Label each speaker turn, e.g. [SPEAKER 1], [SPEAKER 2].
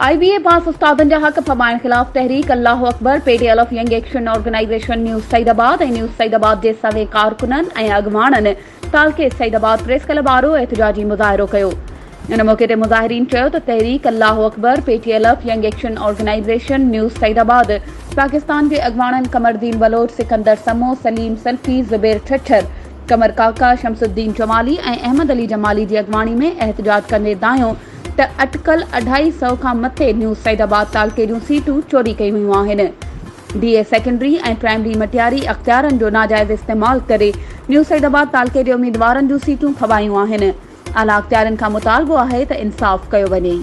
[SPEAKER 1] IBA पास उस्तादन जा हक़ फमाइण खिलाफ Tehreek Allah Akbar PTLF young action organisation news Saeedabad ऐं न्यूज़ सईदाबाद जे सवे कारकुननि ऐं अॻवाननि तालके सईदाबाद प्रेस क्लब आरो एहतजाजी मुज़ाहिरो कयो। इन मौके ते मुज़ाहिरीन चयो त Tehreek Allah Akbar PTLF young action organisation news Saeedabad Pakistan जे अॻवाननि कमरदीन बलोच, सिकंदर समो, सलीम सल्फी, ज़ुबैर ठठर, कमर काका, शमसुद्दीन जमाली ऐं अहमद अली जमाली जी अॻवानी में एहतजाज कंदे दायो त अटकल 250 खां मथे न्यूज़ सईदाबाद तालके जूं सीटूं चोरी कयूं वियूं आहिनि। DA सेकेंडरी ऐं प्राइमरी मटियारी अख़्तियारनि जो नाजाइज़ इस्तेमाल करे न्यूज़ सईदाबाद तालके जे उम्मीदवारनि जूं सीटूं खवायूं आहिनि। आला अख़्तियारनि खां मुतालबो आहे त इंसाफ़ कयो वञे।